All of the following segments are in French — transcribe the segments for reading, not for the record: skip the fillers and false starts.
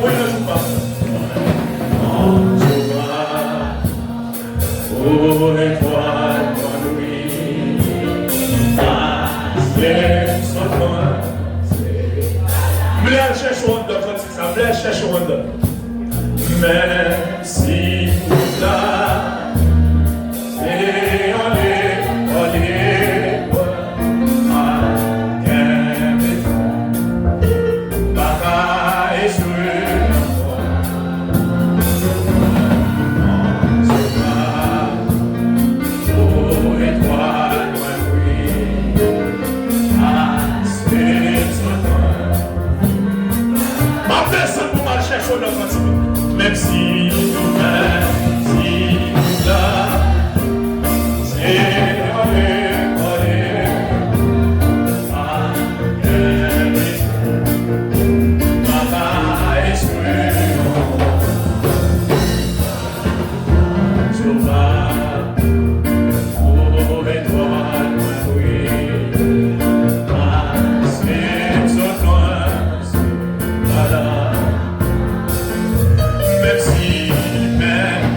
Oui, ne joue pas. On jouera. Oh, étoile, toi, nuit. Asleep, sonne-moi. Blaise, cherche Wanda, quand c'est ça. Blaise, cherche Wanda. Merci pour la. Et allez, à Québec. Papa est sur même si nous là, c'est allez, papa est sur Merci, mais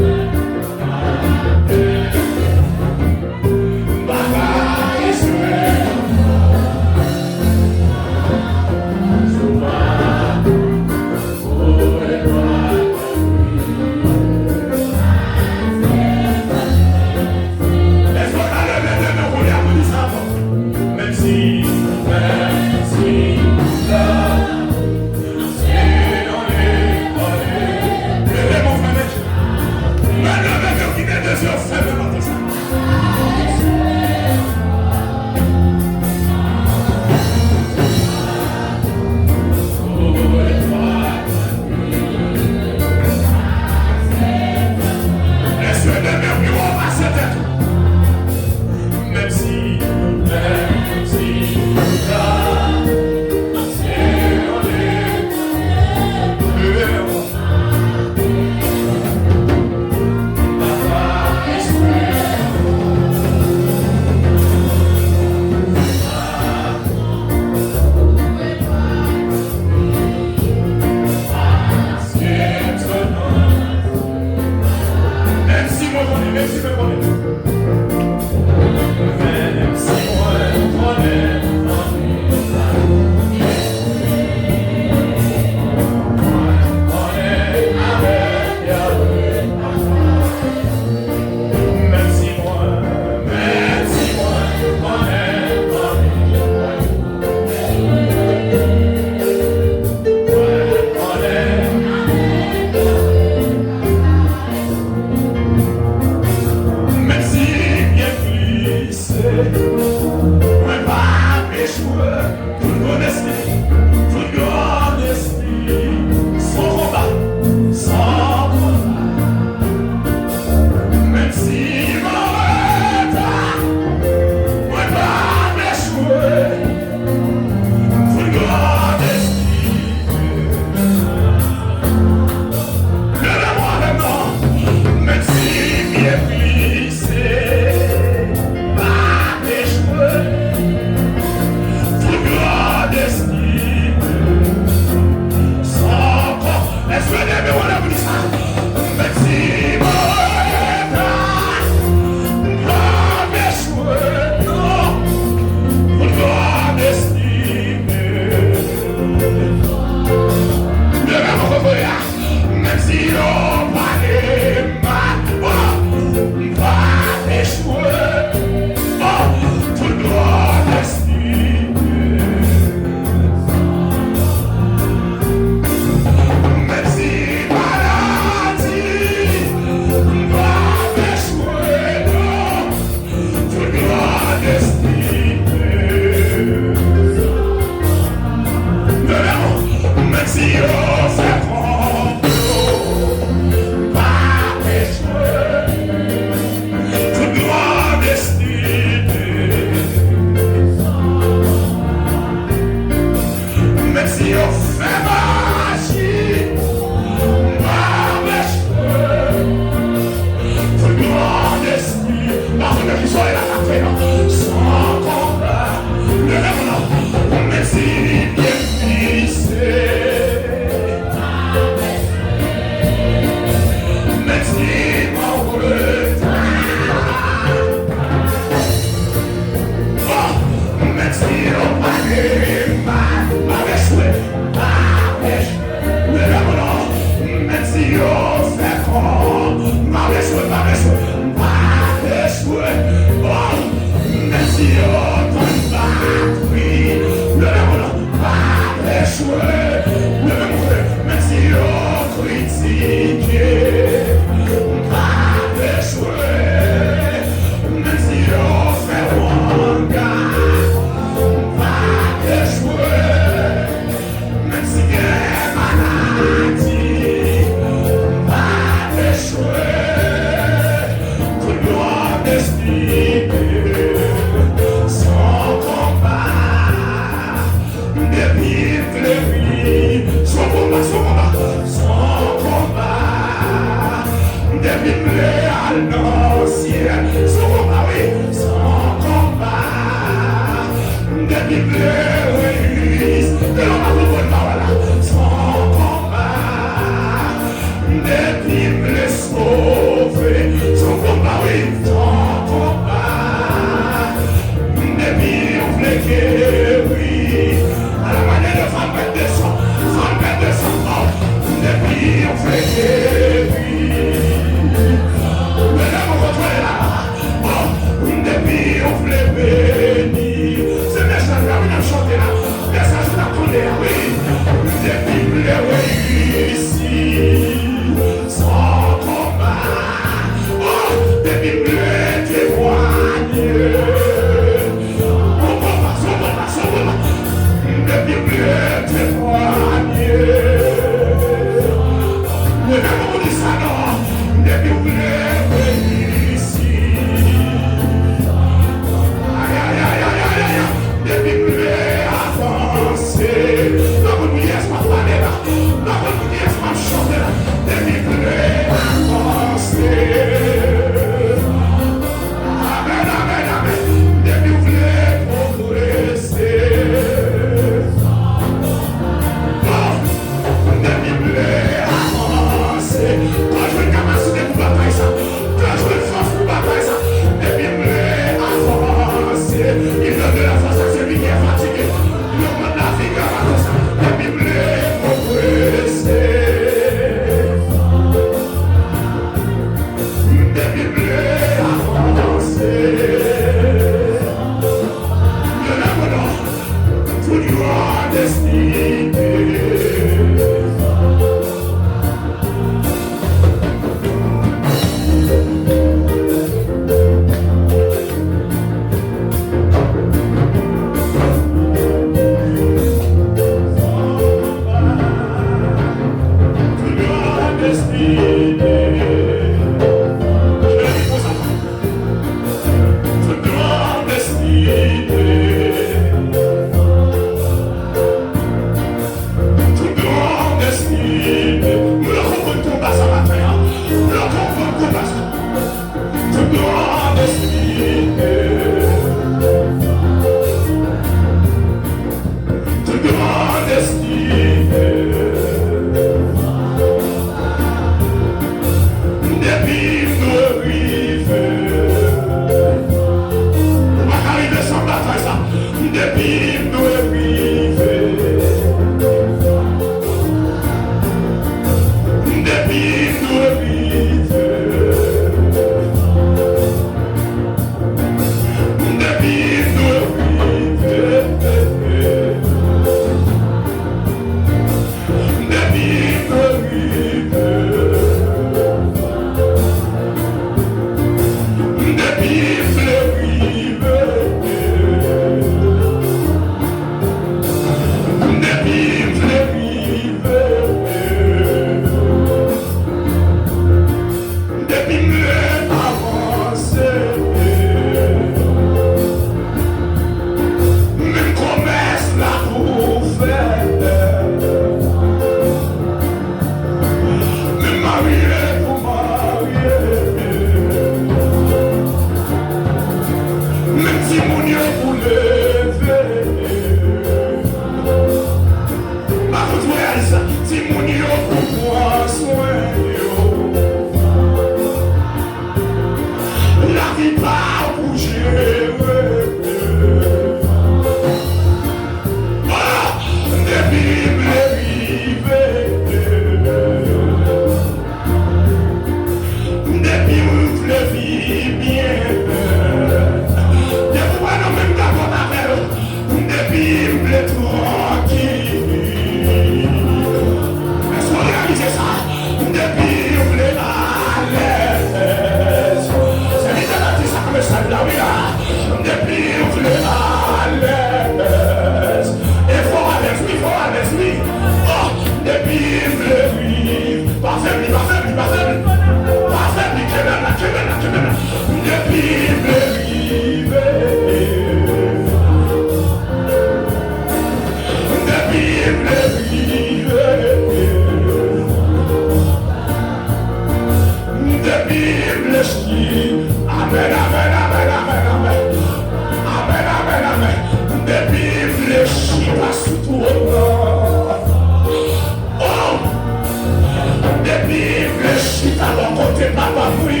Depuis que je suis à mon côté, papa, oui.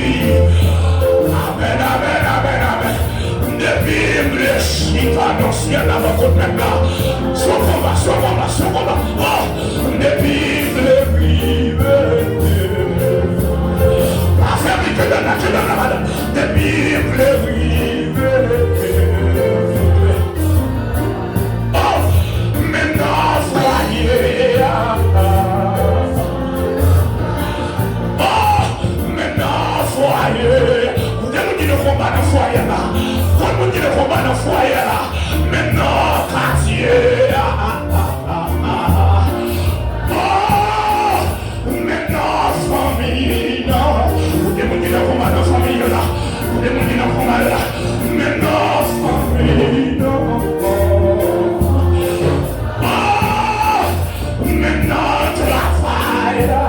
Amen, amen, amen, amen. Depuis que je suis à mon ciel, à mon côté, maintenant. Son combat. Oh, depuis que je suis la fermeté de la tête de la madame. Depuis que je suis oh, maintenant, voyez. Foyer, vous devez le combat dans le foyer là. Quand vous dites le combat dans le foyer là, maintenant, quartier. Maintenant, famille, non. Vous devez le combat dans la famille là. Vous devez le combat là. Maintenant, famille, non. Maintenant, travail là.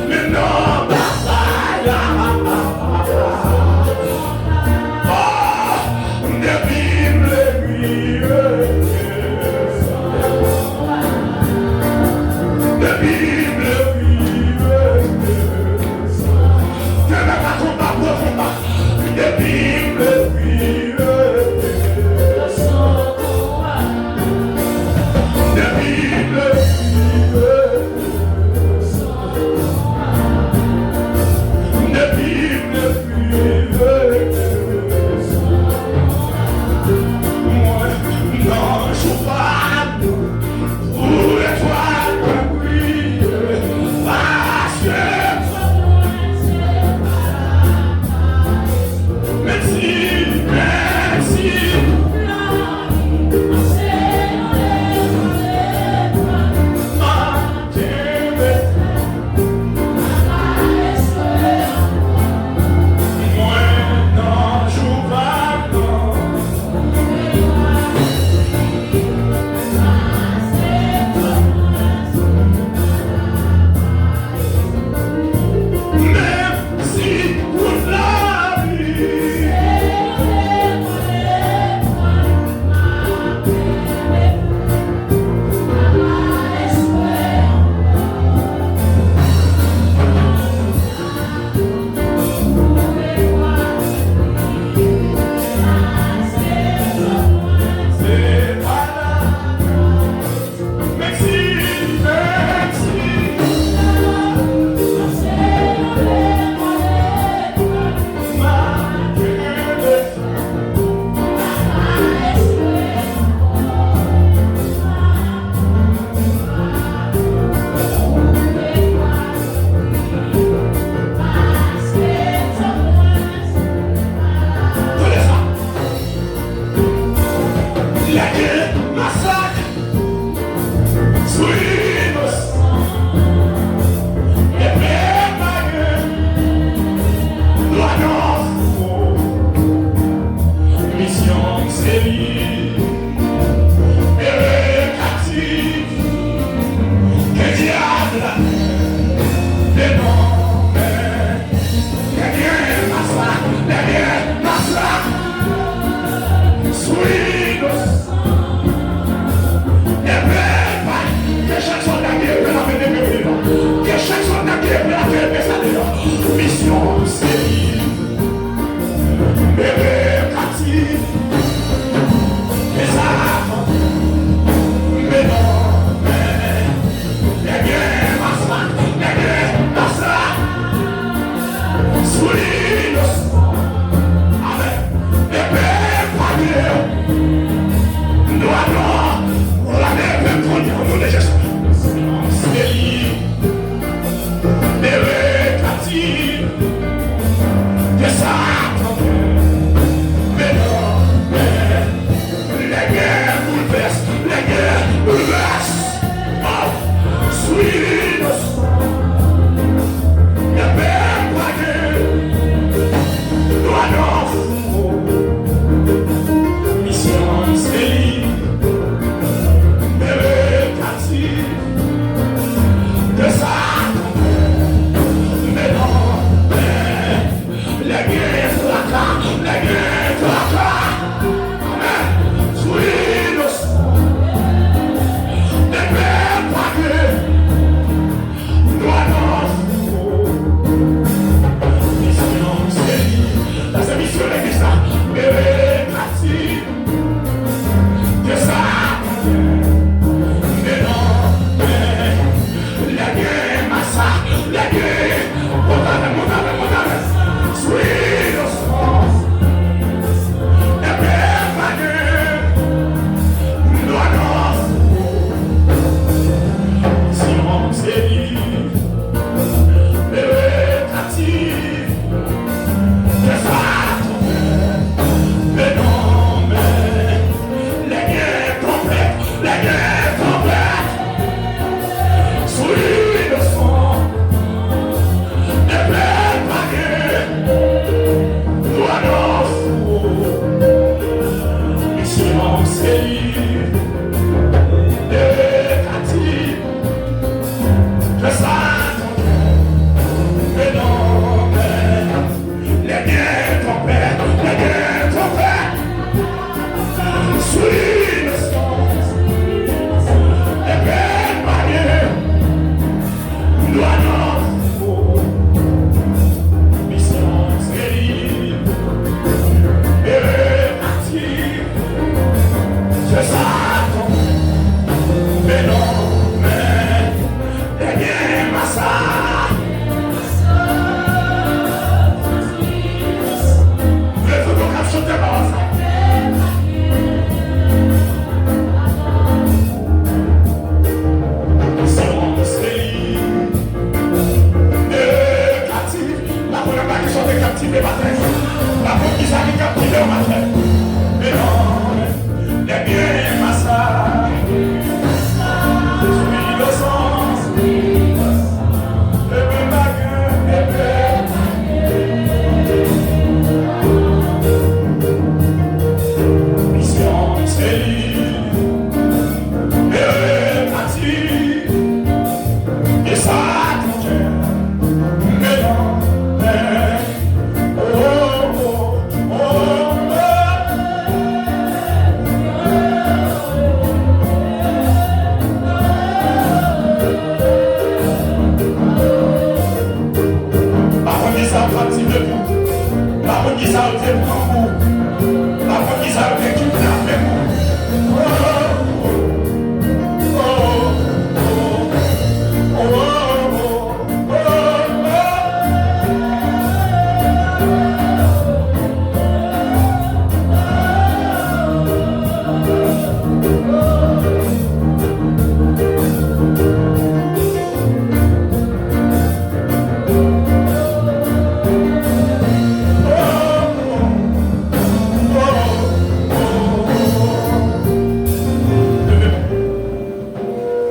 Mais non, bataille. The Bible, the Bible, the Bible,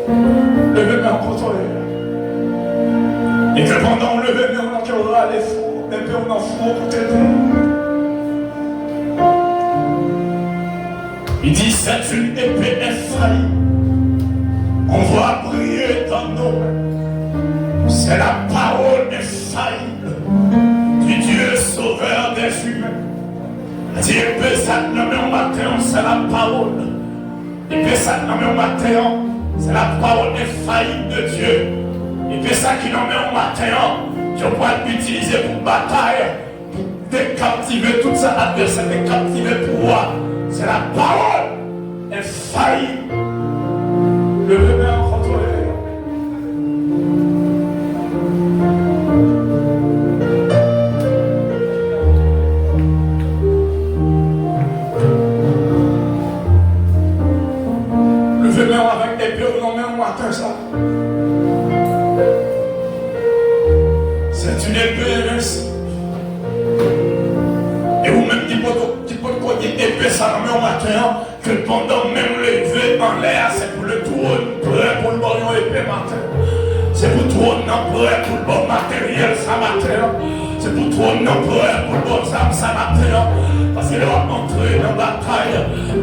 Levez-moi en contrôle. Et que pendant le lever, on enquerra les fous, et puis on en fout pour t'aider. Il dit, c'est une épée effrayée. On va briller dans nos mains. C'est la parole infaillible du Dieu sauveur des humains. Dit épée ça nommé au matin, c'est la parole. Épée ça nommé au matin, c'est la parole infaillible de Dieu. Épée ça qui nommé au matin, tu vas l'utiliser pour bataille, pour décaptiver tout ça adversaire, décaptiver pouvoir. C'est la parole infaillible. Le bébé en contrôle. Avec des pieds, on met un matin ça. C'est une épée ainsi. Et vous-même qui pouvez dire épée ça dans un matin, que pendant même lever en l'air, c'est pour le trône, prêt pour le bon épée matin. C'est pour le trône, prêt pour le bon matériel ça matin. C'est pour le trône, prêt pour le bon âme ça matin. Parce que leur entrer dans la bataille,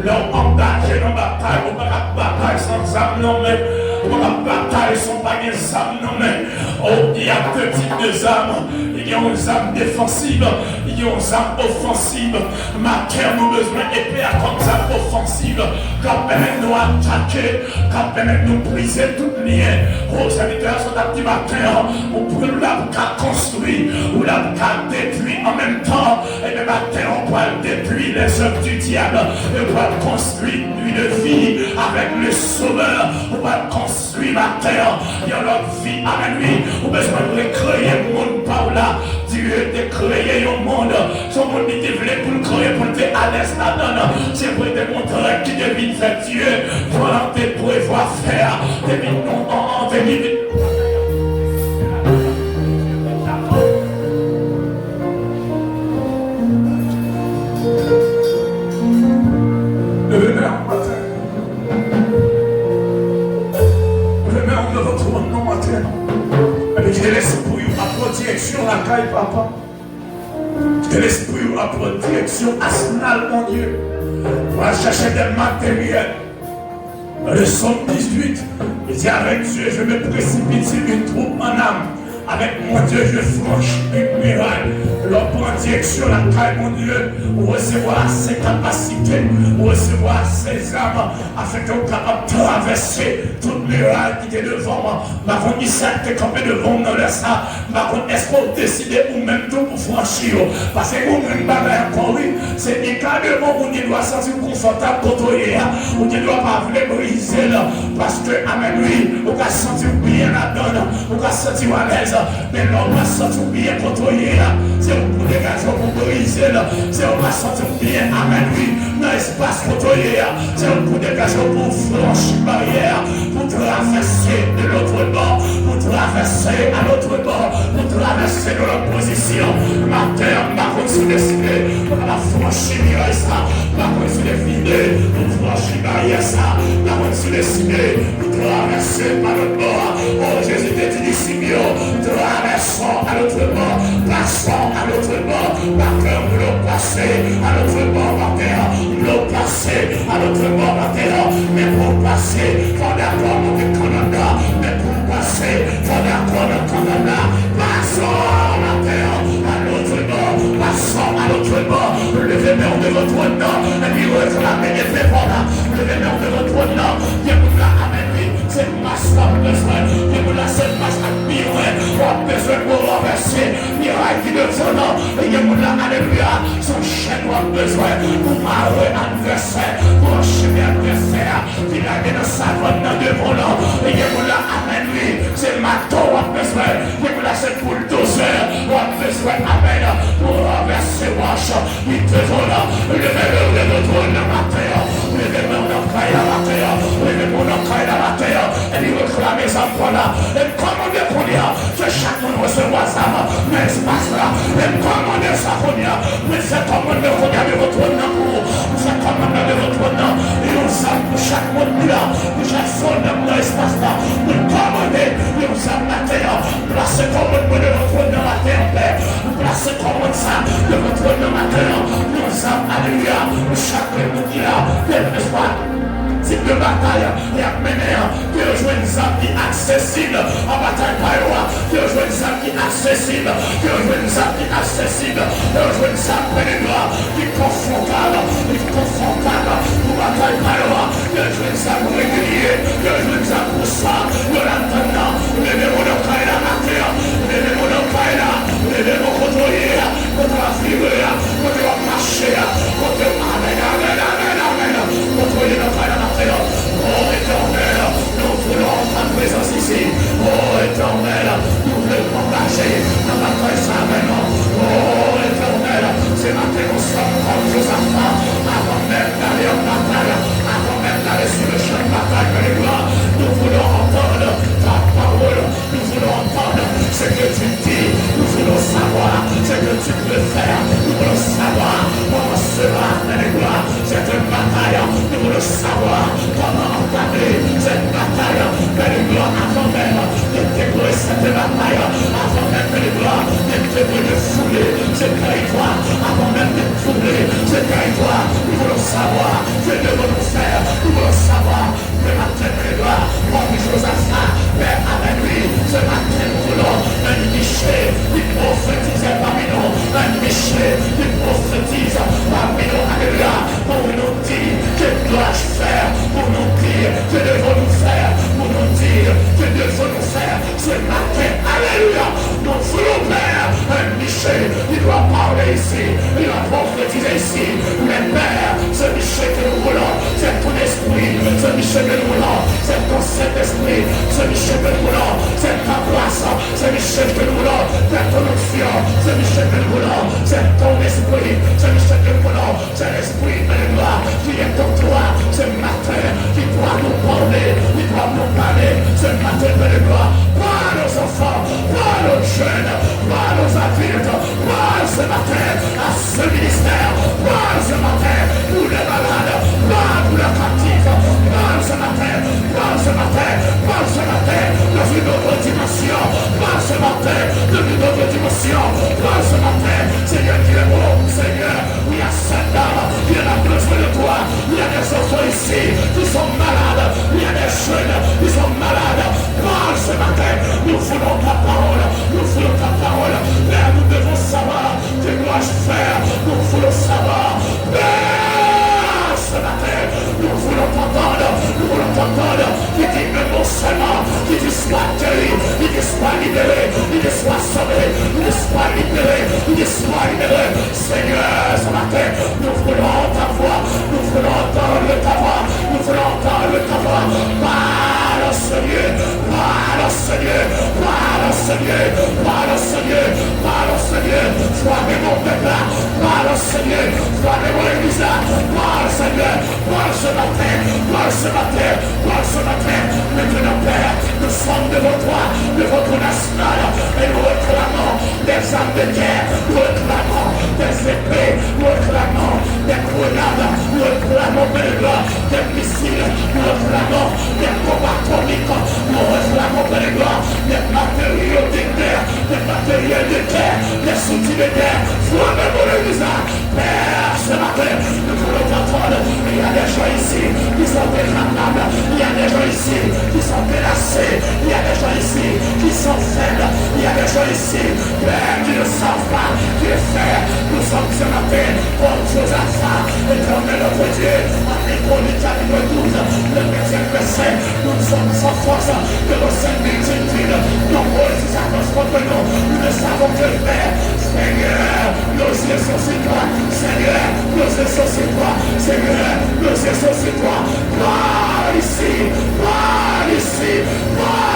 leur engagé dans la bataille, on va la bataille sans âme, non mais, on va la bataille sans pas de âme, non mais, oh, il y a deux types de âmes, il y a une âme défensive, il y a une âme offensive, ma terre nous besoin épée à comme âme offensive, quand permet nous attaquer, quand permet nous briser tout lien, oh, serviteurs sont à petit matin, on peut nous la construire, ou la détruire en même temps, et le matin on peut détruire les œuvres du diable, et on va construire une vie avec le Sauveur, on va construire la terre, il y a notre vie avec lui, on a besoin de créer le monde par là, Dieu de créer un monde, son monde il voulait pour le créer, pour le faire à l'aise là-dedans, c'est pour te montrer qui devine faire Dieu, pour te prévoir faire, devine non, devine. Je te laisse pour vous apprendre direction la caille, papa. Je te laisse pour vous apprendre direction arsenal, mon Dieu. On va chercher des matériels. Dans le psaume 18, il dit avec Dieu, je me précipite sur une troupe en âme. Avec mon Dieu, je franchis une muraille. L'on prend direction la caille, mon Dieu, pour recevoir ses capacités, pour recevoir ses âmes, afin qu'on capable de traverser toute muraille qui est devant moi. Ma contre, il s'est campé devant nous, là, ça. Ma contre, est-ce qu'on décide ou même tout pour franchir? Parce que vous-même, encore, oui, c'est des cas de moment où on doit sentir confortable pour toi, où on ne doit pas vouloir briser, là. Parce que, amen, oui, on va sentir bien là-dedans, on va sentir à l'aise. Mais l'homme va sentir bien contrôler là. C'est un coup de gaz pour briser là. C'est on va sentir bien, amen, oui, dans l'espace contrôlé là. C'est un coup de gaz pour franchir barrière, pour traverser de l'autre bord, pour traverser à l'autre bord, pour traverser de l'opposition. Ma terre, ma route sous décidé, pour la franchir ça, ma route sous décidé, pour franchir barrière ça, ma route sous décidé, pour traverser par l'autre bord. Oh Jésus te dit Simeon, traversons à l'autre bord, passons à l'autre bord, par cœur nous l'ont passé à l'autre bord, par terre, nous l'ont passé à l'autre bord, par terre, mais pour passer, faut d'accord dans le Canada, mais pour passer, faut d'accord dans le Canada, passons la terre à l'autre bord, passons à l'autre bord, levez-moi de votre nom, et puis réclamez les efforts, levez-moi de votre nom, Dieu vous l'a amené, c'est masse qu'on a besoin, Dieu vous l'a cette masse à miroir, on a besoin pour renverser, miraille qui de son nom, et Dieu vous l'a, alléluia, son chien a besoin pour marrer adversaire, pour enchaîner adversaire, qui l'a mis dans sa voie dans de volant, et Dieu vous l'a amené, c'est maton a besoin, Dieu vous l'a c'est bulldozer, on a besoin, amen, pour renverser wash, il te volant, le meilleur de notre matin, le meilleur de la terre, le meilleur de la terre, et il réclame les enfants là, et commandez qu'on y a, que chaque monde recevoir ça, mais espace là, et commandez ça qu'on y a, mais c'est commandé qu'on y a de votre nom, c'est commandé de votre nom, et on sait pour chaque monde là, pour chaque son dans l'espace enfants, nous commander, nous sommes maintenant, placez comme le monde de votre dans la terre, Père, placez comme ça, de votre dans la terre, nous sommes, alléluia, chaque nous quel espoir. C'est de bataille et à mener, que jouer une âme qui est accessible en bataille par roi, que jouer une âme qui est accessible, que jouer une âme qui est accessible, que jouer une âme pénétrable, qui est confortable pour bataille par roi, que jouer une âme régulier, que jouer une âme pour ça, de l'entendant, les démons de Kaïla à terre, les démons de Kaïla, les démons contre la figure, contre la marché, contre amen, amen, amen, amen, contre la Kaïla. Oh éternel, nous voulons ta présence ici. Oh éternel, nous voulons partager dans la présence maintenant. Oh éternel, c'est matin nous sommes comme Josaphat, avant même d'aller en bataille, avant même d'aller sur le champ de bataille, nous voulons entendre ta parole, nous voulons entendre ce que tu dis, nous voulons savoir ce que tu peux faire, nous voulons savoir comment sera cette bataille, nous voulons savoir comment entamer cette bataille, avant même de découvrir cette bataille, avant même de fouler ce territoire, avant même de fouler ce territoire, nous voulons savoir ce que nous devons faire, nous voulons savoir le matin de gloire, comme Josaphat, Père avec lui, ce matin nous voulons un Michel qui prophétise parmi nous, un Michel qui prophétise parmi nous, alléluia, pour nous dire que dois-je faire, pour nous dire que devons-nous faire, pour nous dire que devons-nous faire ce matin, alléluia, nous voulons Père, un Michel qui doit parler ici, il doit prophétiser ici, mais Père, ce Michel que nous voulons, c'est ton esprit, ce Michel que nous voulons, c'est ton Saint-Esprit, ce Michel que nous voulons, c'est ta place, ce Michel que nous voulons, c'est ton onction, ce Michel que nous voulons, c'est ton esprit, ce Michel que nous voulons, c'est l'esprit de gloire qui est en toi ce matin, qui doit nous parler, qui doit nous parler ce matin de gloire. Parle aux enfants, parle aux jeunes, parle aux adultes, parle ce matin à ce ministère, parle ce matin pour les malades, parle pour les captifs, parle ce matin, parle ce matin, parle ce matin dans une autre dimension, parle ce matin dans une autre dimension, parle ce matin, Seigneur qui est bon, Seigneur, il y a cette dame, il y a besoin de toi, il y a des enfants ici qui sont malades, il y a des jeunes qui sont malades, parle ce matin, nous voulons ta parole, nous voulons ta parole, Père, nous devons savoir, que dois-je faire, nous voulons savoir, Père, ce matin, nous voulons t'entendre, qui dit non seulement, qui dit soit guéri, qui dit soit libéré, qui dit soit sauvé, qui dit soit libéré, qui dit soit libéré, Seigneur, ce matin, nous voulons ta voix, nous voulons entendre ta voix, nous voulons entendre ta voix, parle Seigneur, parle Seigneur, parle Seigneur, parle Seigneur, parle Seigneur, sois mon peuple, parle Seigneur, sois mon église, parle Seigneur, parle ce matin, parle ce matin, parle ce matin, maintenant Père, nous sommes devant toi, devant ton national, et nous réclamons des armes de guerre, nous réclamons des épées, nous réclamons des grenades, nous réclamons des missiles, nous réclamons des combats atomiques, nous réclamons des matériaux de guerre, des matériaux de guerre, des outils de guerre, sois mon église, Père, ce matin, nous voulons t'entendre, il y a des gens ici qui sont dégradables, il y a des gens ici qui sont menacés, il y a des gens ici qui sont faibles, il y a des gens ici, Père, qui ne savent pas qui est faire. Nous sommes ce matin comme Josaphat, éternel notre Dieu, en Chronique chapitre 12, le verset 5, nous sommes sans force, que nos saints multitudes, nombreuses qui s'avancent contre nous ne savons que faire. Seigneur, nos yeux sont sur toi, Seigneur, nos yeux sont sur toi, Seigneur, nos yeux sont sur toi, parle ici, parle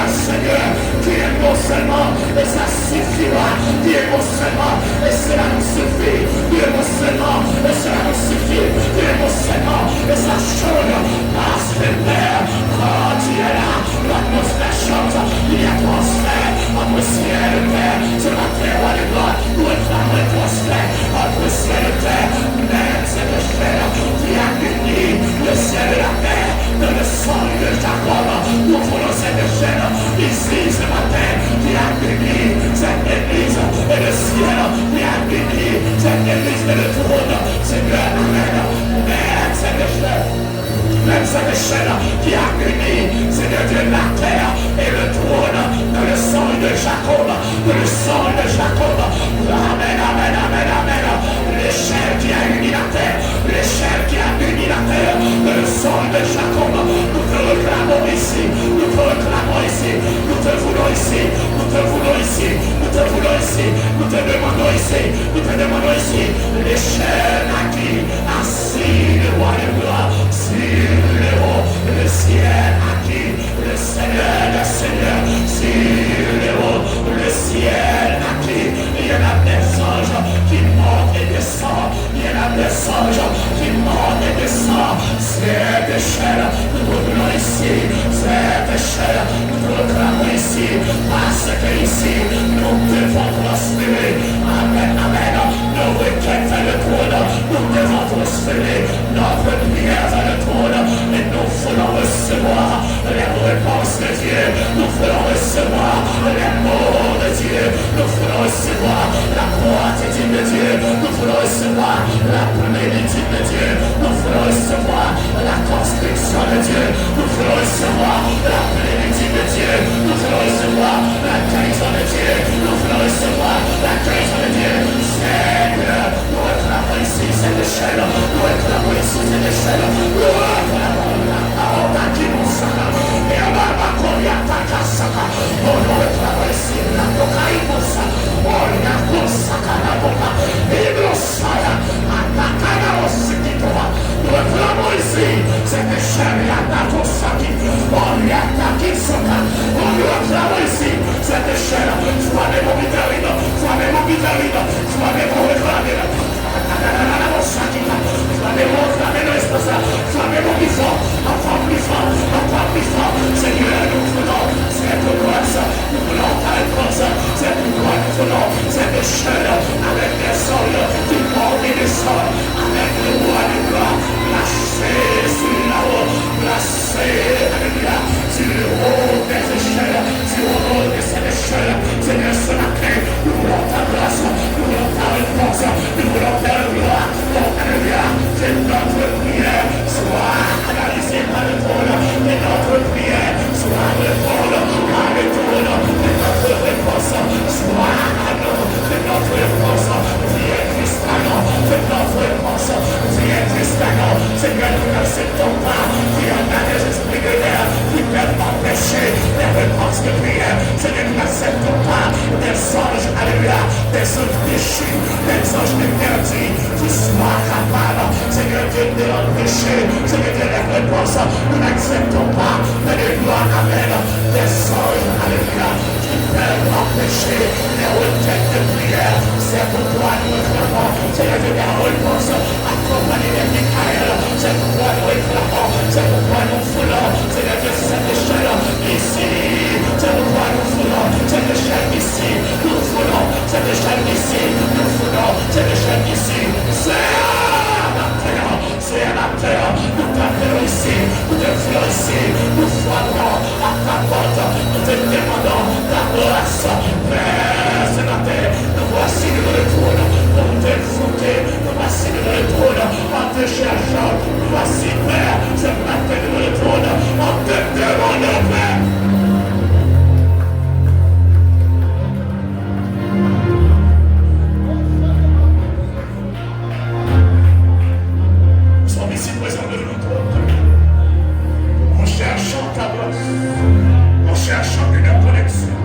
Seigneur, qui est bon seulement, et ça suffira, qui est bon seulement, et cela nous suffit, qui est bon seulement, et cela nous suffit, qui est bon seulement, et ça change, parce que Père, quand tu es là, l'atmosphère change, il y a transfert, entre ciel et terre, sur la terre à l'école, nous réclamons le transfert, entre ciel et terre, même cette chair qui a uni le ciel et la terre, dans le sang de Jacob, nous voulons cette sang de Jacob. Amen, amen, amen, amen. L'échelle qui a uni la terre, l'échelle qui a uni la terre, le sang de Jacob. Nous te réclamons ici, nous te réclamons ici, nous te voulons ici, nous te voulons ici, nous te voulons ici, nous te demandons ici, nous te demandons ici. L'échelle à qui assis le roi de gloire, sur le haut, le ciel à qui le Seigneur des Seigneurs, sur le haut, le ciel à qui il y en a des anges qui montent et descendent, il y en a des anges qui montent et descendent. Cette échelle, nous revenons ici, cette échelle, nous proclamons ici, parce que ici, nous devons prospérer. Amen, amen. Nos requêtes vers le trône, nous devons prospérer. Notre prière vers le trône, et nous voulons recevoir les réponses de Dieu. Nous voulons recevoir les mots de Dieu. Nous voulons recevoir la gratitude de Dieu. Nous voulons recevoir la plénitude de Dieu. Nous voulons recevoir la construction de Dieu. Nous voulons recevoir la plénitude de Dieu. Nous voulons recevoir la guérison de Dieu. Nous voulons recevoir la guérison de Dieu. Seigneur, nous réclamons ici cette échelle. Nous réclamons ici cette échelle. Nous réclamons la parole qui nous sera. Et à la coria takasaka. Oh, nous réclamons ici la cocaïmosa. Oh, la kosaka la boca. Et nous sera. Atakana osikitoa. Nous réclamons ici cette échelle. Yatakosaki. Oh, yatakisoka. Oh, nous réclamons ici cette échelle. Soyez-vous vitamine. Soyez-vous vitamine. Soyez-vous réclamine. Soyez-vous plus fort, encore plus fort, encore plus fort. Seigneur, nous voulons cette grâce, nous voulons ta réponse, cette grâce, nous voulons cette échelle avec des sols qui montent et descendent, avec le roi du gloire, placé sur la haut, placé, alléluia, sur le haut des échelles, sur le haut de cette échelle. Seigneur, ce matin, nous voulons ta grâce, nous voulons ta réponse, nous voulons ta gloire. Alléluia, que notre prière soit analysée par le trône, que notre prière soit répondre par le trône, que notre réponse soit à nous, que notre réponse vienne jusqu'à nous, que notre réponse vienne jusqu'à nous. Seigneur, nous n'acceptons pas qu'il y en a des esprits de l'air qui peuvent empêcher les réponses de prière. Seigneur, nous n'acceptons pas des anges, alléluia, des anges déchus, des anges interdits qui soient capables, Seigneur Dieu, de l'empêcher, Seigneur Dieu, les réponses. Nous n'acceptons pas, mais de gloire, amen, des anges, alléluia, qui peuvent empêcher les requêtes de prière. C'est pourquoi nous réclamons, Seigneur Dieu, des réponses accompagnées de Michael. C'est pourquoi nous réclamons, c'est pourquoi nous voulons, Seigneur Dieu, cette échelle ici. C'est pourquoi nous voulons cette échelle ici. Nous voulons cette échelle ici. Nous voulons cette échelle ici. C'est la terre, nous t'appelons ici, nous te voulons ici, nous frappons à ta porte, nous te demandons ta grâce. Père, ce matin, nous voici devant le trône, pour te fouter, nous voici devant le trône, en te cherchant, nous voici, Père, ce matin devant le trône, en te demandant, Père. En cherchant une connexion.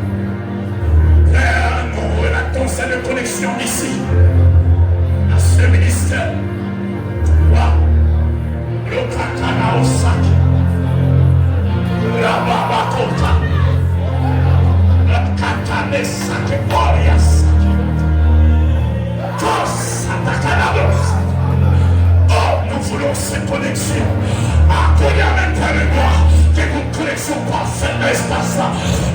Père, nous relatons cette connexion ici, à ce ministère. Waouh! Le katana au sac. La babakota. Le katane sac. Oria sac. Tos atakanabos. Oh, nous voulons cette connexion. Accordez à l'intérieur. Che con connexion parfaite dans l'espace-là,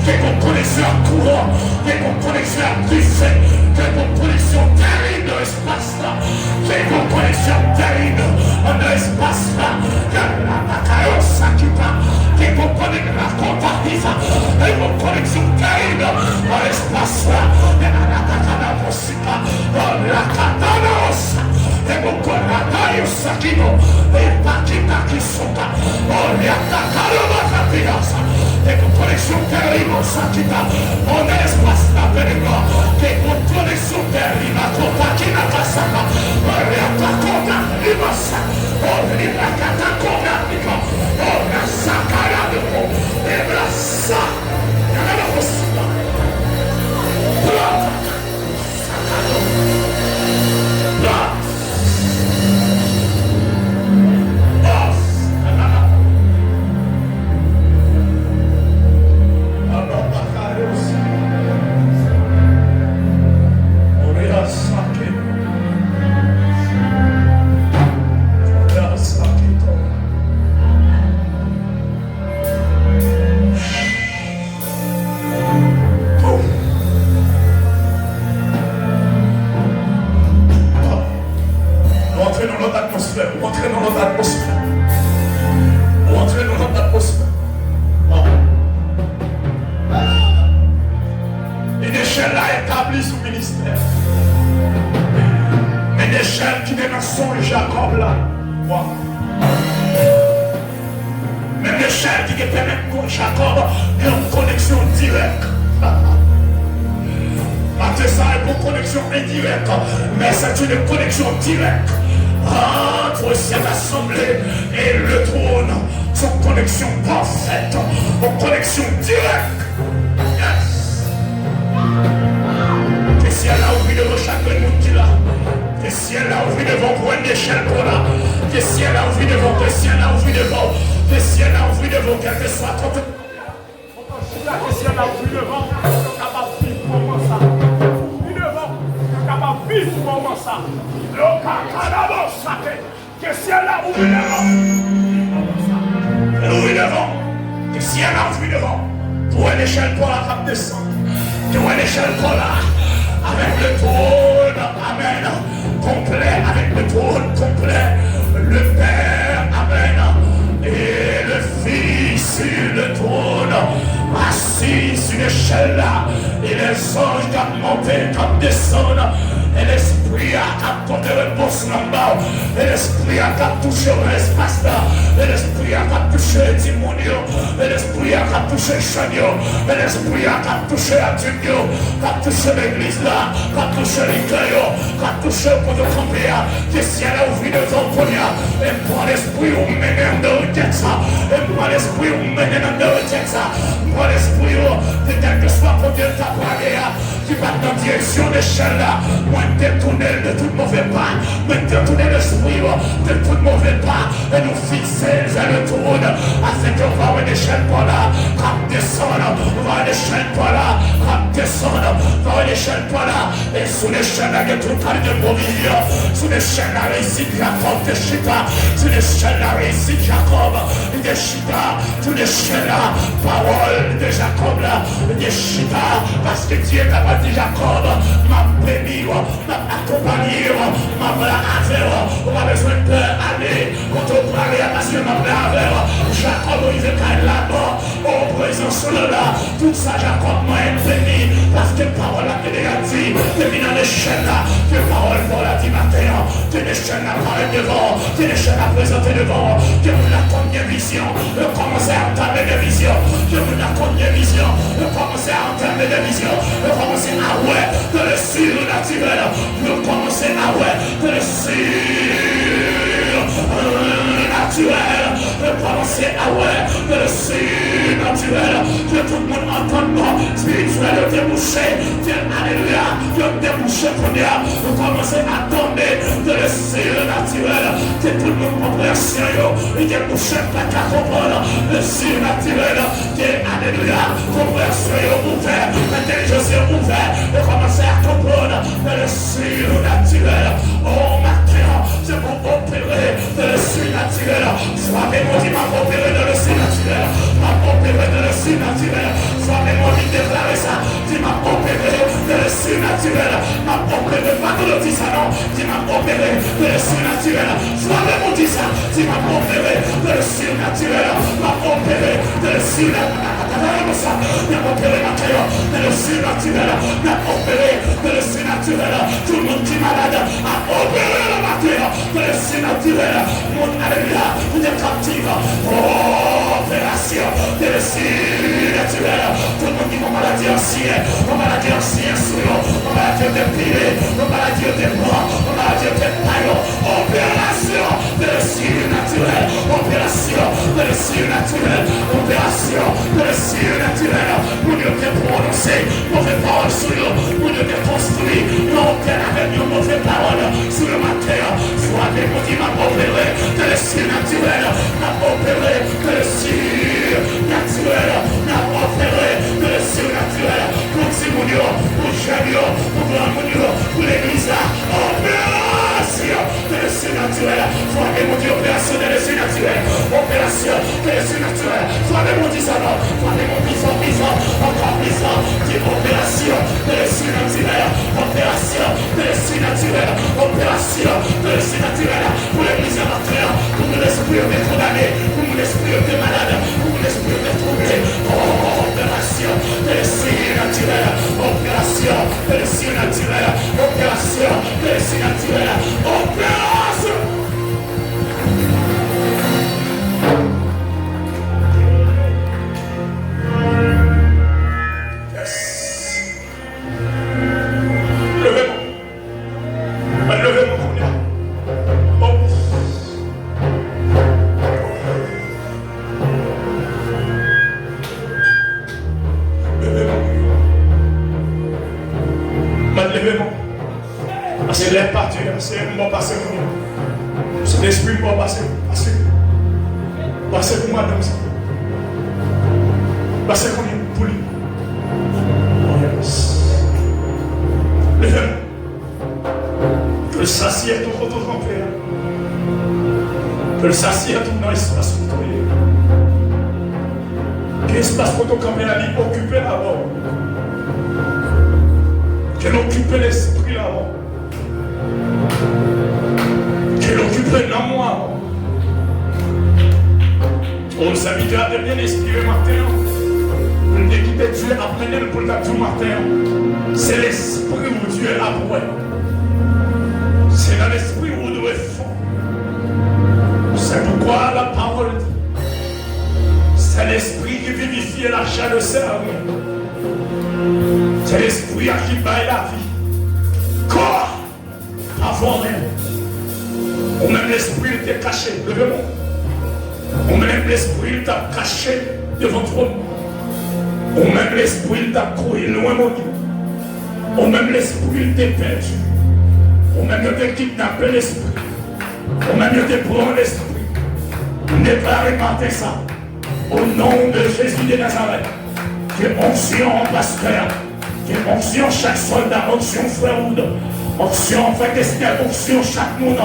che con connexion à courant, che con connexion à buffet, che con connexion terrible dans l'espace-là, che con connexion terrible dans l'espace-là, che la bataille s'acquitta, che con connexion à contativa, che con connexion terrible dans l'espace-là, che la bataille possible, la katana ossa, che con connexion s'acquitta, e pakita qui sota, la katana. E con connexion terrible, Sakita, on espace là, Pénégrant, que garçon et Jacob là. Wow. Même l'échelle qui était même pour Jacob est en connexion directe. Ça est pour connexion indirecte, mais c'est une connexion directe entre cette assemblée et le trône. Son connexion parfaite, en connexion directe. Yes. Que si elle a ouvert devant chaque monde qui là, que si elle a ouvert devant pour une échelle pour là, que si elle a ouvert devant, que si elle a ouvert devant, que si elle a ouvert devant, quel que soit ton. Que si elle a ouvert devant, capable de vivre comment ça. Vivre moment ça. Le cacanabo sacré. Que si elle a ouvert devant. Elle ouvre devant. Que si elle a ouvert devant. Pour une échelle pour la cape descendre. Pour une échelle pour là. Avec le trône. Amen. Complet. Avec le trône complet. Le Père. Amen. Et le Fils sur le trône. Assis sur l'échelle là. Et les anges qui montent, qui descendent. Et l'esprit a apporté réponse là-bas. Et l'esprit a touché l'espace là. Et l'esprit a touché les démonios. Et l'esprit a touché les chagnos. Et l'esprit a touché la Dieu. A touché l'église là. A touché l'écueil. A touché le pot de campéa. Que si elle a ouvert devant pour lui. Et pour l'esprit on mène en dehors de ça. Et pour l'esprit on mène en dehors de ça. Pour l'esprit de quel que soit pour Dieu ta parole. Qui va dans la direction de l'échelle là. Détourner de tout mauvais pas, me détourner l'esprit de tout mauvais pas, et nous fixer vers le trône, afin qu'on va une échelle par là, qu'on descende, on va une échelle par là, qu'on descende, on va une échelle par là, et sous l'échelle là, il y a tout le de provision, sous l'échelle là, réussit Jacob de Chita, sous l'échelle là, réussit Jacob de Chita, sous l'échelle là, parole de Jacob là, de Chita, parce que Dieu t'a pas dit Jacob, m'a béni, accompagner, m'a bravé, on a besoin de aller, on te parler parce que m'a bravé, Jacob il veut qu'elle là-bas, en présence de là, tout ça Jacob m'a béni, parce que parole a été dit, depuis dans l'échelle là, que parole pour la dit matin, que l'échelle a parlé devant, que l'échelle a présenté devant, que vous la connaissez vision, commencez à entamer des visions, que vous la connaissez vision, commencez à entamer des visions, commencez à ouais, de le surnaturel. Nous commençons à ouais que le surnaturel. Nous commençons à ouais que le surnaturel. Que tout le monde entende moi. Spirituel de débouché. Alléluia. De débouché première. Nous commençons à tomber de le surnaturel. Que tout le monde comprenne sérieux. Et débouché pas qu'à comprendre. Le surnaturel. Que alléluia. Comprenne sérieux ouvert. L'intelligence est ouverte. Et commencer à comprendre le surnaturel. Oh matin, c'est pour opérer le surnaturel. Soit même on dit m'a opéré dans le surnaturel. M'a opéré dans le surnaturel. Soit même on dit déclarer ça. Dis m'a opéré dans le surnaturel. M'a opéré, pas de le dire ça non. Dis m'a opéré dans le surnaturel. Soit même on dit ça. Dis m'a opéré dans le surnaturel. M'a opéré dans le surnaturel. M'a opéré ma cœur dans le surnaturel. M'a opéré dans le surnaturel. Tout le monde qui est malade a opéré la matière dans le surnaturel. Mon alléluia, vous êtes captifs. Opération dans le surnaturel. Tout le monde dit mon maladie ancienne, mon maladie ancienne souillon, mon maladie de pire, mon maladie de bois, mon maladie de paillon. Opération dans le surnaturel. Opération dans le surnaturel. Opération dans le surnaturel. Pour Dieu te prononcer, mauvaise parole sur nous, pour Dieu te construire, non, avec nos mauvaises paroles sur le matin. Soit des mots qui m'a opéré de le surnaturel, m'a opéré de le surnaturel, m'a opéré de le surnaturel. Pour Simonio, pour Jamio, pour Glamonio, pour l'église, opération de le surnaturel. Soit des mots qui opération de le surnaturel, opération de le surnaturel. Soit des mots qui ça va, soit des mots qui sont puissants, encore puissants, qui opération de le surnaturel, opération de le surnaturel, opération de le surnaturel, pour l'église amateur, pour mon esprit de condamné, pour mon esprit de malade, pour mon esprit de troublé, opération de le surnaturel, opération de le surnaturel, opération de le surnaturel, opération C'est l'air parti, c'est un mot passé pour moi. C'est l'esprit mot passé. Passé pour moi, donc ça. Passé pour lui. Oh yes. Que le sacier tout contre ton père. Que le sacier tout dans l'espace pour toi. Que l'espace pour ton caméra occupe là-bas. Qu'elle occupe l'esprit là-bas. Qu'elle occupe dans moi. On s'habille de bien inspiré matin. Pour ne quitter Dieu après pour le tout matin. C'est l'esprit où Dieu a pour. C'est dans l'esprit où vous devez faire. C'est pourquoi la parole dit. C'est l'esprit qui vivifie la chair de cerveau. C'est l'esprit à qui baille la vie. Corps avant même. Ou même l'esprit était caché. Levez-moi. Ou même l'esprit t'a caché devant toi. Ou même l'esprit t'a couru loin mon Dieu. Ou même l'esprit t'est perdu. Ou même t'es kidnappé l'esprit. Ou même t'es pris l'esprit. Déclarez matin ça. Au nom de Jésus de Nazareth. Que onction pasteur. Que onction chaque soldat. Onction frère Oud. Onction frère Esther. Onction chaque monde.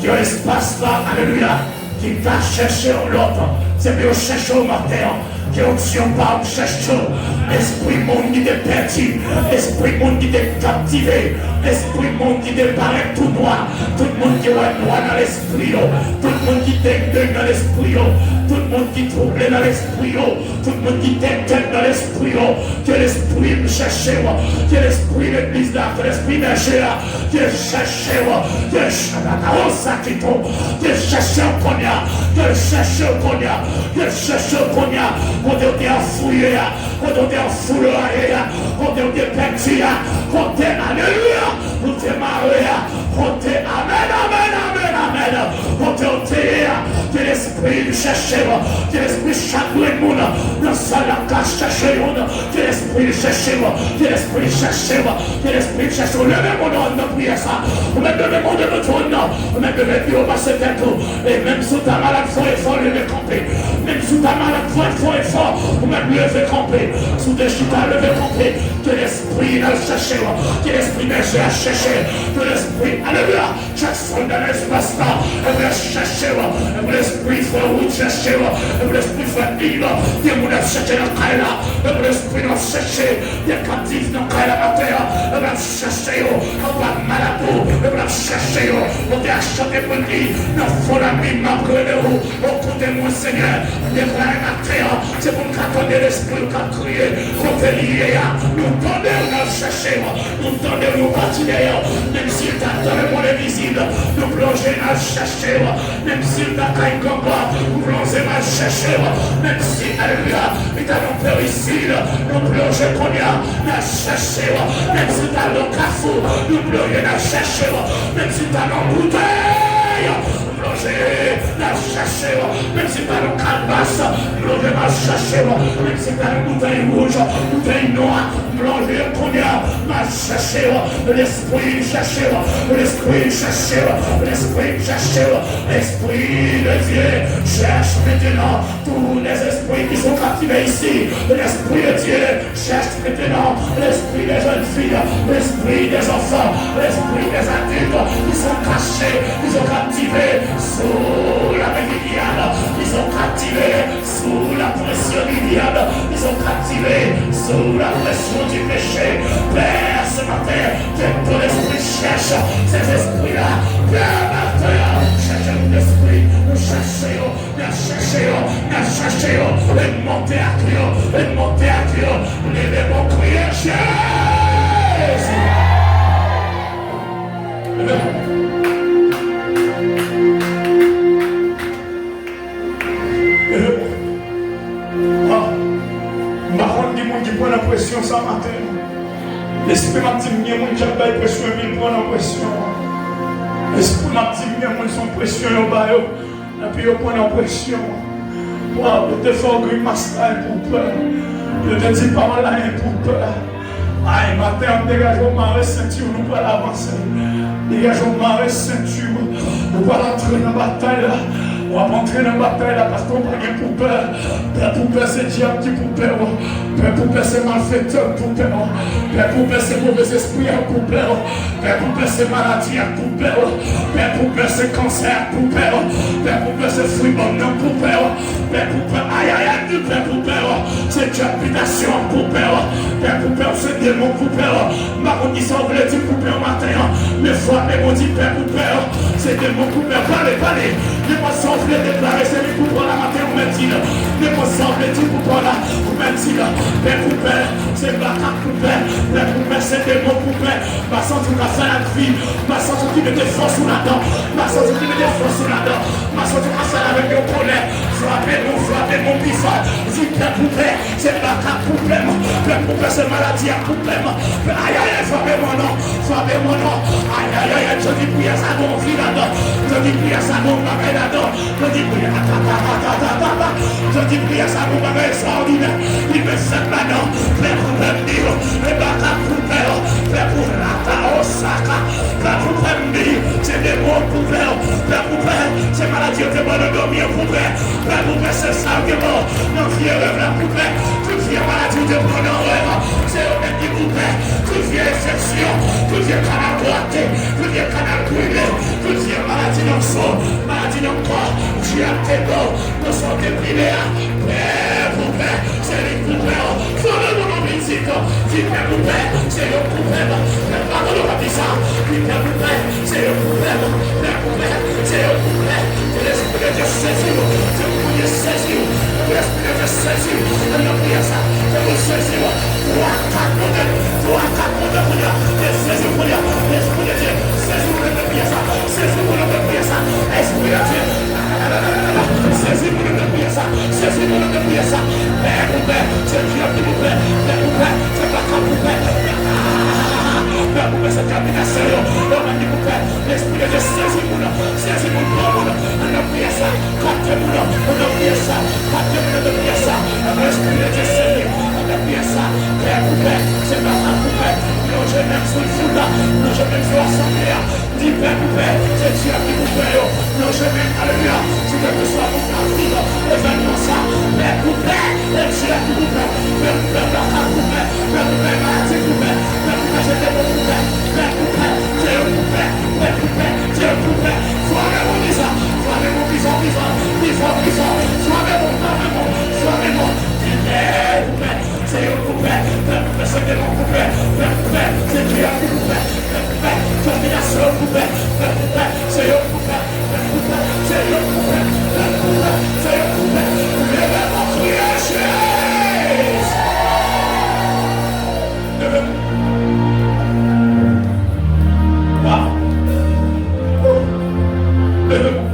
Que l'espace là. Alléluia. Qui t'a cherché l'autre. C'est bien chercher au matin. Que onction pas cherche. Esprit monde qui t'est perdu. Esprit monde qui t'est captivé. Esprit monde qui t'est paraît tout noir. Tout le monde qui est noir dans l'esprit. Tout le monde qui t'est dans l'esprit. Tout le monde qui trouble dans l'esprit. Tout le monde qui t'est dans l'esprit. Que l'esprit me cherche. Que l'esprit l'église là. Que l'esprit berger là. Que cherche. Que cherche. Que cherche au cognac. Que cherche au cognac. Que cherche au cognac. Quand on est fouillé. Quand on est foulé. Quand on est perdu. Quand on est alléluia. Quand on est marié. Quand on est amen, amen, amen, amen. Quand on est que l'esprit cherche. Que l'esprit chaque monde. Dans sa cache cherche. Que l'esprit cherche. Que l'esprit cherche. Que l'esprit cherche. Levez mon nom de prier ça. Même levez mon nom de ton nom. Même levez puis on va se faire tout. Et même sous ta malade, il faut lever camper. Même sous ta malade, il faut effort. Ou même lever camper. Sous des chita, lever camper. Que l'esprit n'a cherché. Que l'esprit n'a cherché. Que l'esprit, alléluia. Chaque fois dans l'espace là, elle va chercher. Et l'esprit faut où chercher. Et l'esprit faut vivre. Des gens qui cherchent dans le cas là. Et l'esprit n'a cherché. Des captifs dans le cas là matin. Elle va chercher. On va malade. Elle va chercher. On va acheter pour lui. Nous faut la vie malgré nous. Écoutez-moi Seigneur. Déclarez ma terre. C'est pour qu'attendre l'esprit qui a crié. Qu'on fait lier. Nous tendons nous chercher. Nous tendons nous continuer. Même s'il t'a donné mon invisible. Nous plonger à chercher. Même s'il t'a caillé comme moi. Nous plonger à chercher. Même si alléluia. Il t'a non péricile. Nous plonger qu'on y a. À chercher. Même si t'as le cafou. Nous plonger à chercher. Même si t'as non bouteille. Plonger à chercher. Même si t'as le calebasse. Plonger à chercher. Même si t'as une bouteille rouge. Bouteille noire. Plonger qu'on y a. À chercher. L'esprit chercher. L'esprit chercher. L'esprit chercher. L'esprit de Dieu cherche maintenant tous les esprits qui sont captivés ici. L'esprit de Dieu cherche maintenant l'esprit des jeunes filles, l'esprit des enfants, l'esprit des adultes qui sont cachés, qui sont captivés sous la médiane, qui sont captivés sous la pression du diable, qui sont captivés sous la pression du péché. Père, ce matin, que ton esprit cherche ces esprits-là. Père, maintenant, cherche l'esprit, nous cherchons, et monter à Dieu, et monter à Dieu, levez mon crier, Jésus. Marron dit mon qui prend la pression ce matin. L'esprit m'a dit bien mon qui a la pression, il prend la pression. L'esprit m'a dit bien mon son pression au bas, et puis il prend la pression. Wow, je te fais grimace pour peur. Je te dis pas là pour peur. matin, on dégage au marais ceinture, nous pas l'avancer. Dégage au marais ceinture, on va rentrer dans la bataille là. On va rentrer dans la bataille là parce qu'on va gagner pour peur. Père pour peur, c'est diable qui pour peur. Père pour peur, c'est malfaiteur pour peur. Père pour peur, c'est mauvais esprit pour peur. Père pour peur, c'est maladie pour peur. Père pour peur, c'est cancer pour peur. Père pour peur, c'est fruit bon pour peur. Père pour peur, aïe aïe aïe, du père pour peur. C'est habitation pour peur. Père pour peur, c'est démon pour peur. Ma condition voulait dire pour peur matin. Mais foi, mais on dit père pour peur. C'est démon pour peur. Parlez, parlez. Les poissons voulaient déclarer, c'est lui pour prendre la matin, on m'a dit. Les poissons voulaient dire pour prendre là, on m'a dit. Père pour père, c'est bacard pour père. Père pour père, c'est démon pour père. Ma santé qui a fait la vie. Ma santé qui met des forces sous la dent. Ma santé qui met des forces sous la dent. Ma santé qui a fait avec le colère. Frappez mon bifard. Dis père pour père, c'est bacard pour père. Père pour père, c'est maladie à pour père. Aïe aïe aïe, frappez mon nom. Frappez mon nom. Aïe aïe aïe, je dis prier ça, mon vie là-dedans. Je dis prier ça, mon bagage là-dedans. Je dis prier je dis prier ça, mon bagage extraordinaire. Il me fait maintenant. Père pour père, et bacard pour père. Père pour rata au sac. Père pour père, c'est des mots pour père. Père pour père, c'est maladie au démon de dormir pour père. Père pour père, c'est ça qui est mort. Non, vieux rêve là pour père. Toute vieille maladie au démon de rêve. C'est au même qui pour père. Toute vieille infection. Toute vieille canal droité. Toute vieille canal brûlé. Toute vieille maladie dans le sang. Maladie dans le corps. J'ai un tégo. Nous sommes déprimés. Père pour père, c'est les pour père. Faut mon musique. Dis père pour père, c'est le pour père. Père pas de la bizarre. Dis père pour père, c'est le pour père. Père pour père, c'est le pour père. L'esprit de Dieu saisit. C'est pour Dieu saisit. L'esprit de Dieu saisit. On a pris ça. C'est pour saisir. Toi, saisis pour Dieu. L'esprit de Dieu. Saisis pour le prier ça. Saisis pour le prier ça. Esprit de Dieu. Saisis pour le prier ça. Saisis pour le prier ça. Père pour père, c'est Dieu qui vous plaît. Père pour père, c'est pas comme vous plaît. Père pour père, c'est termination. L'homme dit pour père, l'esprit de Dieu saisis pour nous. Saisis pour nous. On a prié ça. Captez-vous. On a prié ça. Captez-vous de prier ça. L'esprit de Dieu saisis. On a prié ça. Père pour père, c'est pas comme vous plaît. Non, je m'aime sur le foot. Non, je m'aime sur l'assemblée. Dis père pour père, c'est Dieu qui vous plaît. Non, je m'aime. Alléluia. Si quel que soit mon avenir, événement ça. Père pour père, c'est Dieu qui vous plaît. Père pour père, la femme pour père. Père pour père, maladie pour père. Père pour père, j'ai des mots pour père. Père pour père, Dieu pour père. Père pour père, Dieu pour père. Soyez mon visa. Soyez mon visa. Soyez mon parlement. Soyez mon. Père pour père, c'est Dieu pour père. Père pour père, c'est des mots pour père. Père pour père, c'est Dieu pour père. Père pour père, domination pour père. Père pour père, c'est Dieu pour père. Père pour père, c'est Dieu pour père. Père pour père, c'est Dieu pour père. Levez mon création. Levez-moi. Wow. Levez-moi.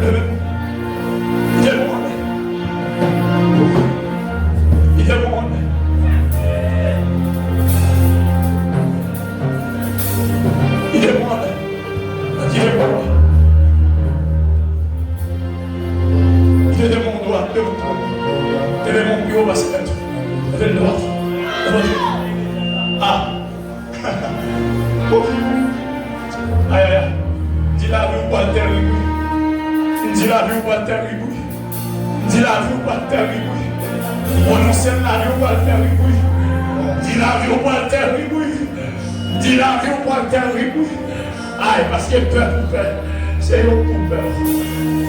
Parce que père pour père, c'est le pour père.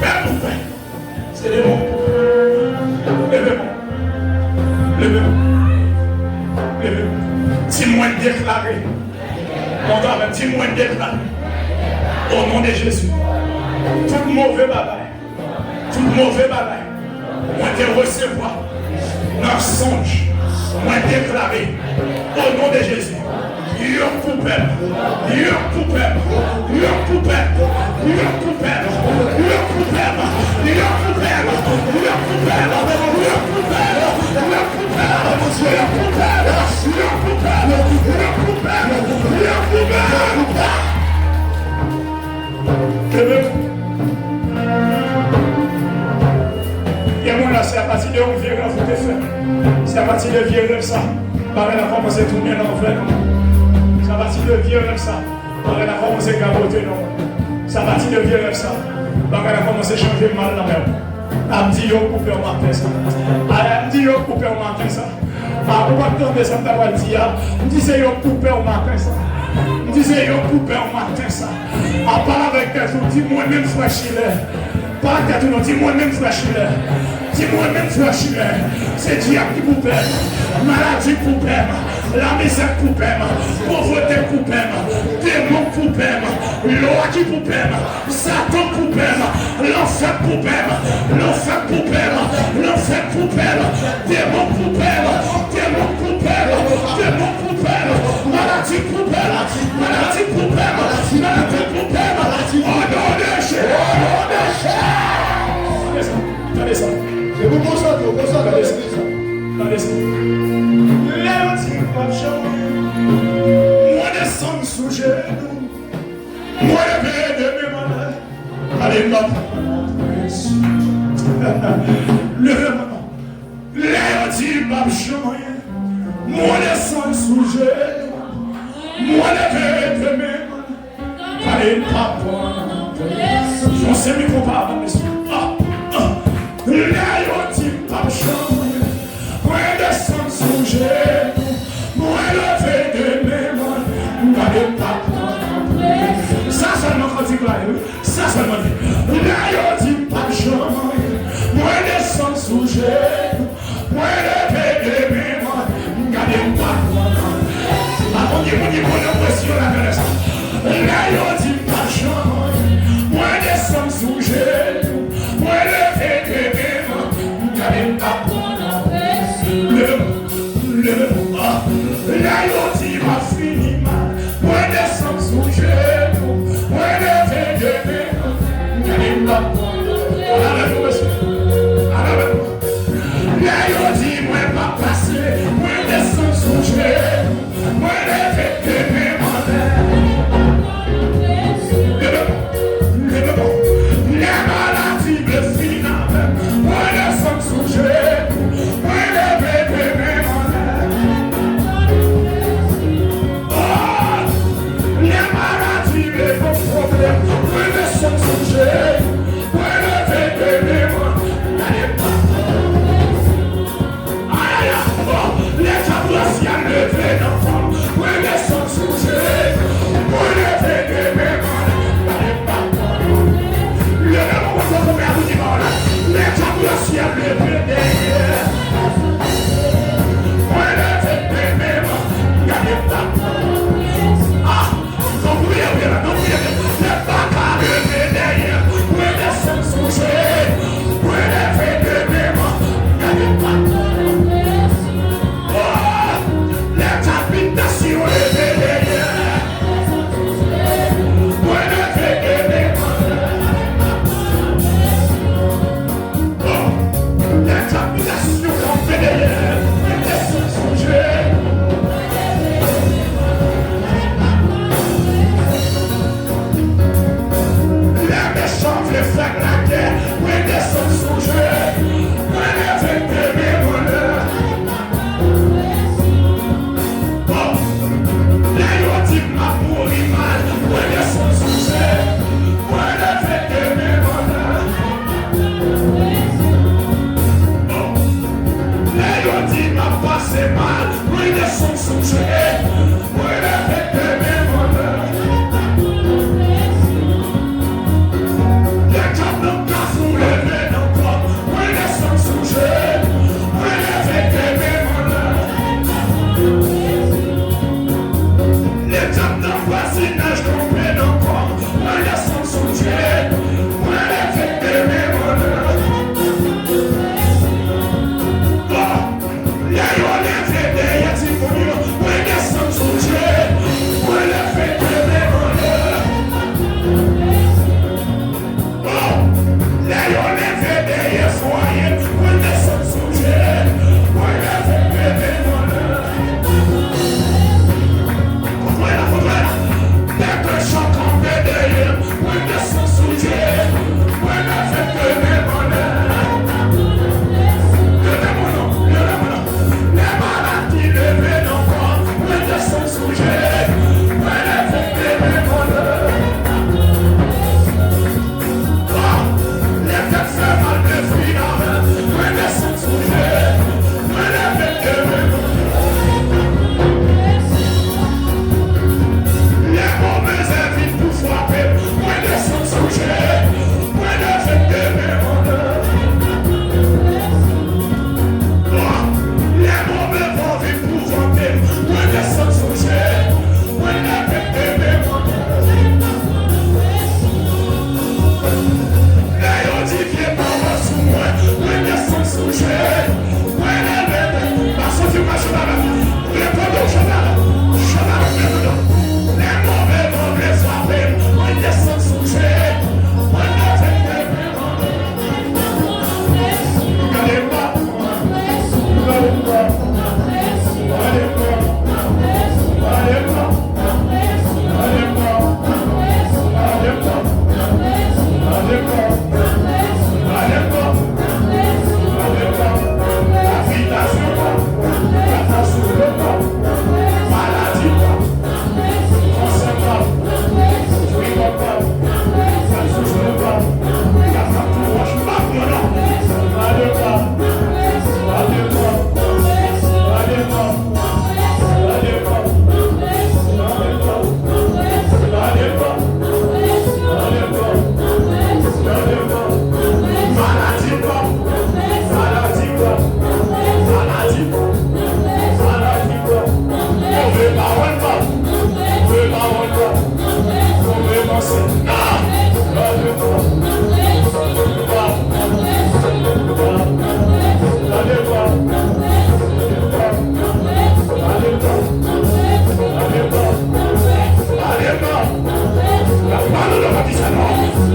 Père pour père, c'est le bon pour père. Levez-moi. Dis-moi déclaré. Mon gars, dis-moi déclaré. Au nom de Jésus. Tout mauvais bagaille. Moi te recevoir. Dans songe. Moi déclaré. Au nom de Jésus. Your poupée, c'est à partir de où vieux vous te faire. C'est à partir de vieux rêves ça. Pareil, la commencé tout bien dans le Ça va de vieux rêve ça. On a commencé à capoter non. Ça va de vieux rêve ça. On a commencé à changer mal la même. Elle me dit yo couper au matin ça. Elle me dit yo couper au matin ça. Pour pas tomber ça t'as pas dit ya. Me disait yo couper au matin ça. Me disait yo couper au matin ça. À part avec tes outils moi même fraîchir. Pas tes outils moi même fraîchir. Dis-moi même fraîchir. C'est diable qui vous perd. Maladie pour perdre. La misère pour perdre. Pauvreté pour perdre. Démon pour perdre. Loi qui pour perdre. Satan pour perdre. L'enfer pour perdre. L'enfer pour perdre. L'enfer pour perdre. Démon pour perdre. Démon pour perdre. Démon pour perdre. Maladie pour perdre. Maladie pour perdre. Maladie pour perdre. Oh non, déchet. Oh déchet. Regardez ça. Et vous concentrez, regardez ça. Regardez ça. Moi descends sous genoux. Moi lever de mes mains. Allez, ma levez maman. Léon dit ma chemin. Moi descends sous genoux. Moi lever de mes mains. Allez, papa. On s'est mis pour pas, monsieur. Léon dit ma chemin. Moi descends sous genoux. Moi lever de mes mains. Allez, papa. Ça seulement quand il va, ça seulement dit. Là, il dit pas de chemin. Moi, descends sous genoux. Moi, lever de mes mains. Regardez pas. Avant de mon impression, la connaissance. Là, il dit pas de chemin. Moi, descends sous genoux. Moi, lever de mes mains. Regardez pas. Le là, il dit ma fini mal. Moi, descends sous genoux. Moi, lever de mes mains. Regardez pas. Là, il dit, moi, pas passer. Moi, descends sous genoux. Moi, lever de mes mains. La maladie me finale. Moi, descends sous genoux. Moi, lever de mes mains. Oh,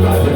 Let's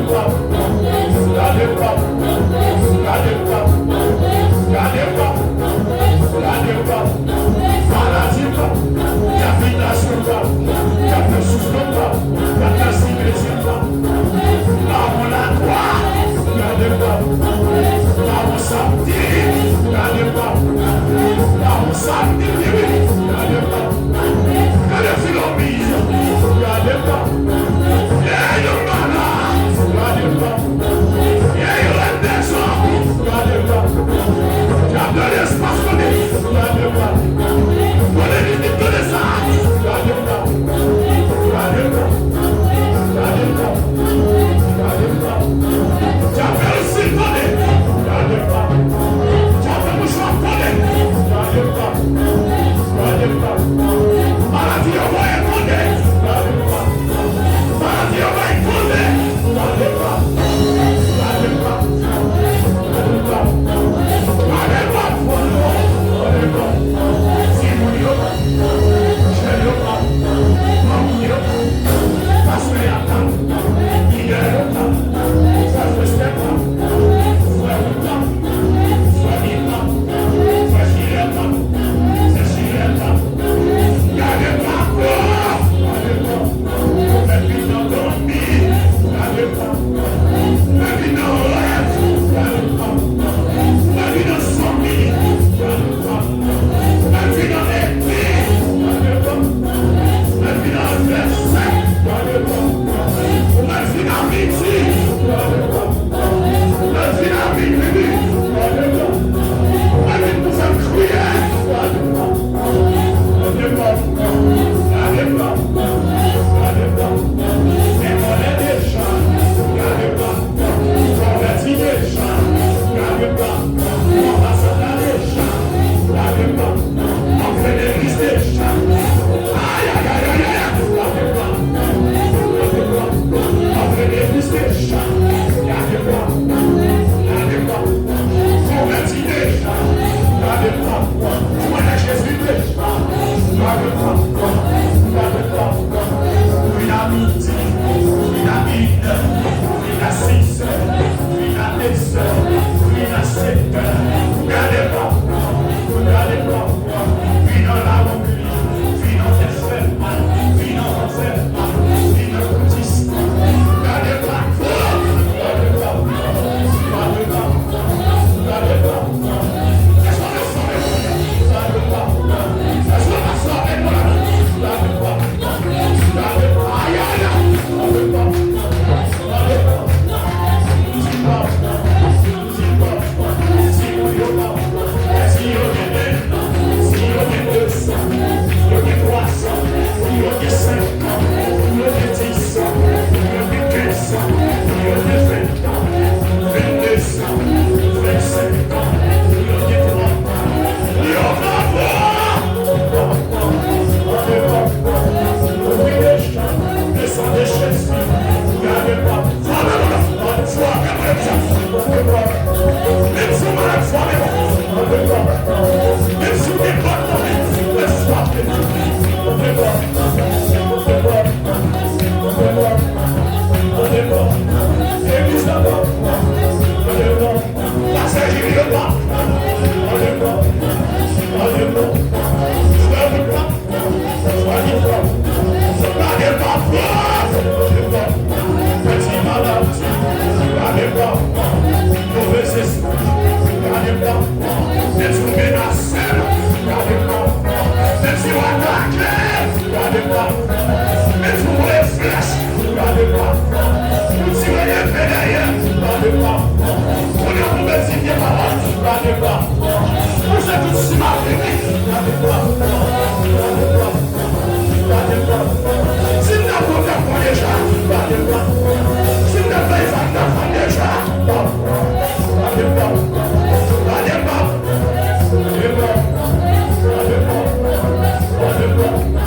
go.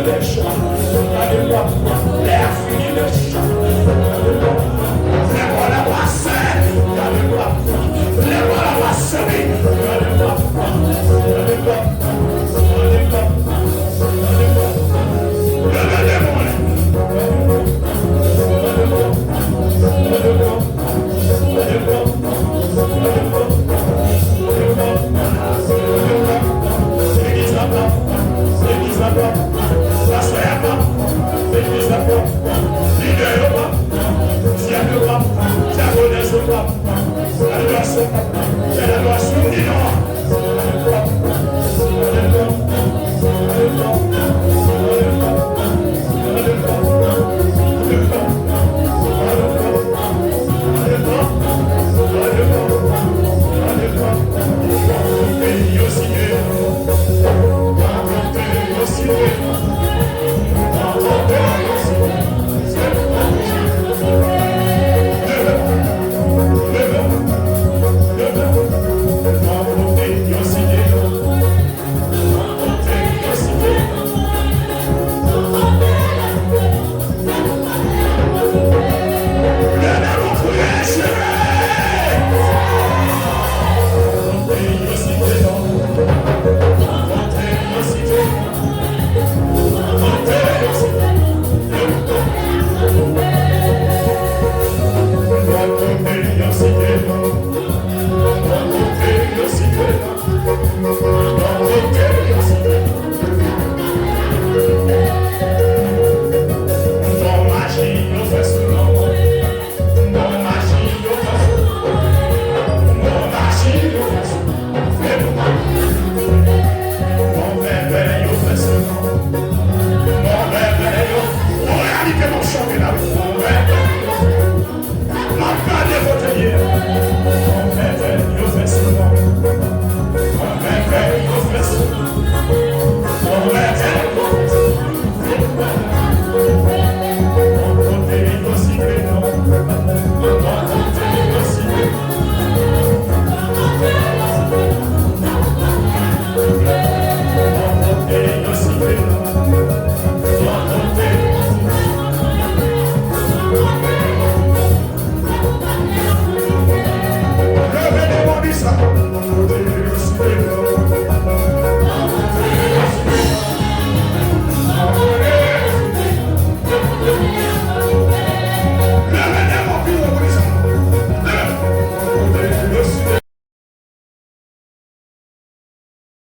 les chats. Regardez-moi, l'air fini le chat. Regardez-moi, les voilà passer. Regardez-moi, les voilà passer. Regardez-moi, regardez-moi, regardez-moi, regardez-moi. L'église là-bas,